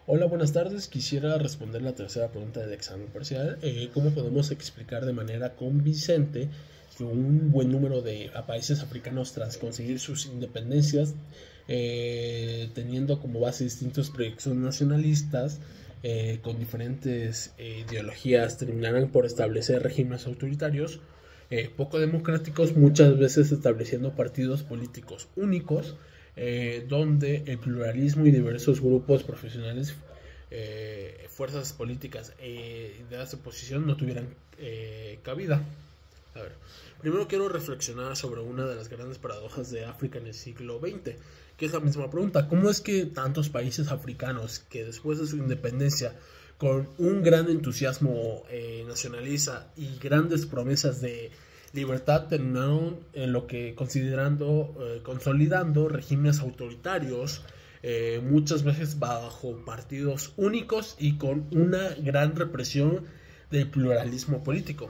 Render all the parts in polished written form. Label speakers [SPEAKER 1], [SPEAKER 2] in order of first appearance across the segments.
[SPEAKER 1] Hola, buenas tardes. Quisiera responder la tercera pregunta del examen parcial. ¿Cómo podemos explicar de manera convincente que un buen número de países africanos, tras conseguir sus independencias, teniendo como base distintos proyectos nacionalistas con diferentes ideologías, terminarán por establecer regímenes autoritarios poco democráticos, muchas veces estableciendo partidos políticos únicos, donde el pluralismo y diversos grupos profesionales, fuerzas políticas e ideas de oposición no tuvieran cabida? A ver, primero quiero reflexionar sobre una de las grandes paradojas de África en el siglo XX, que es la misma pregunta: ¿cómo es que tantos países africanos que después de su independencia, con un gran entusiasmo nacionalista y grandes promesas de libertad, terminaron en lo que consolidando regímenes autoritarios, muchas veces bajo partidos únicos y con una gran represión del pluralismo político?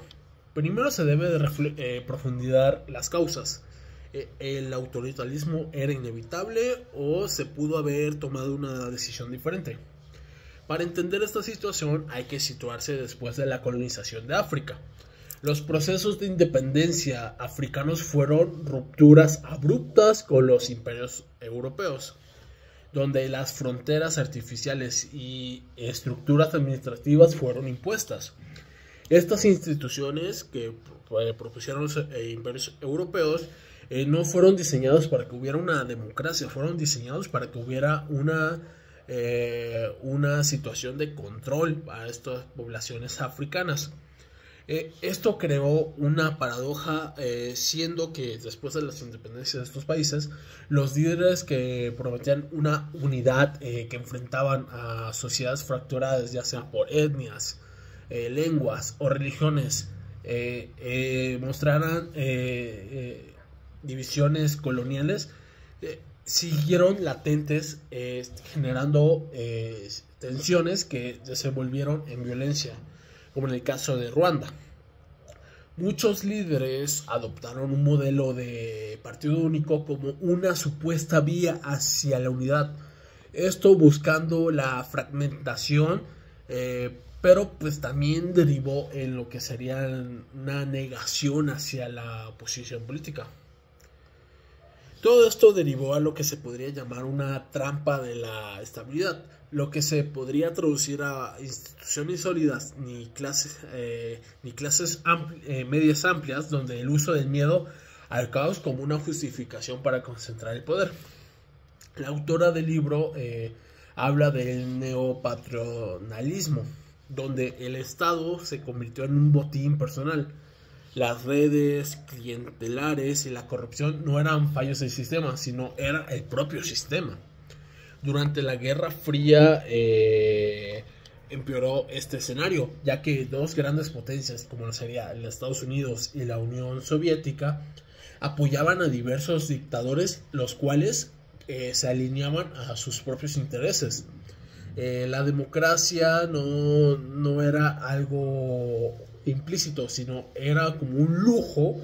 [SPEAKER 1] Primero se debe de profundizar las causas. ¿El autoritarismo era inevitable o se pudo haber tomado una decisión diferente? Para entender esta situación hay que situarse después de la colonización de África. Los procesos de independencia africanos fueron rupturas abruptas con los imperios europeos, donde las fronteras artificiales y estructuras administrativas fueron impuestas. Estas instituciones que propusieron los imperios europeos no fueron diseñados para que hubiera una democracia, fueron diseñados para que hubiera una situación de control para estas poblaciones africanas. Esto creó una paradoja, siendo que después de las independencias de estos países, los líderes que prometían una unidad, que enfrentaban a sociedades fracturadas, ya sea por etnias, lenguas o religiones, mostraran divisiones coloniales, siguieron latentes, generando tensiones que se volvieron en violencia, como en el caso de Ruanda. Muchos líderes adoptaron un modelo de partido único como una supuesta vía hacia la unidad, esto buscando la fragmentación, pero pues también derivó en lo que sería una negación hacia la oposición política. Todo esto derivó a lo que se podría llamar una trampa de la estabilidad, lo que se podría traducir a instituciones sólidas ni clases medias amplias, donde el uso del miedo al caos como una justificación para concentrar el poder. La autora del libro habla del neopatronalismo, donde el Estado se convirtió en un botín personal. Las redes clientelares y la corrupción no eran fallos del sistema, sino era el propio sistema. Durante la Guerra Fría empeoró este escenario, ya que dos grandes potencias, como sería los Estados Unidos y la Unión Soviética, apoyaban a diversos dictadores, los cuales se alineaban a sus propios intereses. La democracia no era algo implícito, sino era como un lujo,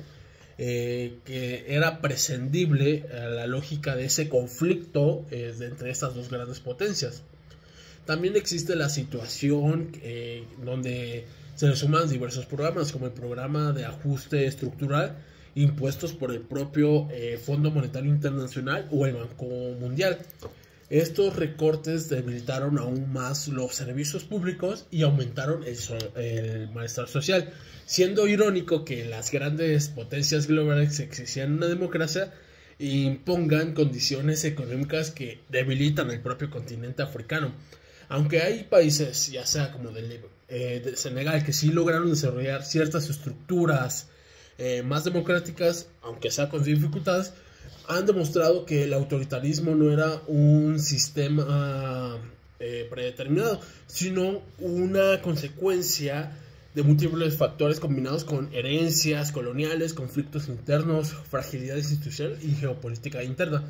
[SPEAKER 1] que era prescindible a la lógica de ese conflicto entre estas dos grandes potencias. También existe la situación donde se le suman diversos programas, como el programa de ajuste estructural impuestos por el propio Fondo Monetario Internacional o el Banco Mundial. Estos recortes debilitaron aún más los servicios públicos y aumentaron el malestar social, siendo irónico que las grandes potencias globales que exigían una democracia impongan condiciones económicas que debilitan el propio continente africano. Aunque hay países, ya sea como de Senegal, que sí lograron desarrollar ciertas estructuras más democráticas, aunque sea con dificultades, han demostrado que el autoritarismo no era un sistema predeterminado, sino una consecuencia de múltiples factores combinados con herencias coloniales, conflictos internos, fragilidad institucional y geopolítica interna.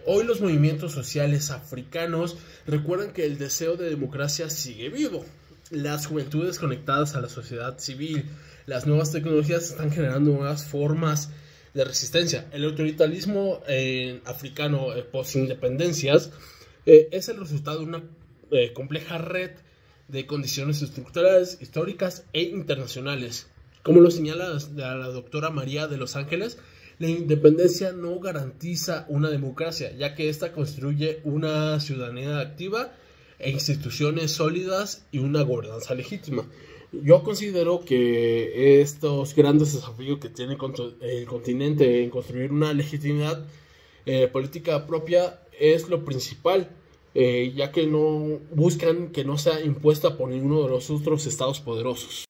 [SPEAKER 1] Hoy los movimientos sociales africanos recuerdan que el deseo de democracia sigue vivo. Las juventudes conectadas a la sociedad civil, las nuevas tecnologías están generando nuevas formas de resistencia. El autoritarismo africano post-independencias es el resultado de una compleja red de condiciones estructurales, históricas e internacionales. Como lo señala la doctora María de los Ángeles, la independencia no garantiza una democracia, ya que ésta construye una ciudadanía activa e instituciones sólidas y una gobernanza legítima. Yo considero que estos grandes desafíos que tiene el continente en construir una legitimidad política propia es lo principal, ya que no buscan que no sea impuesta por ninguno de los otros estados poderosos.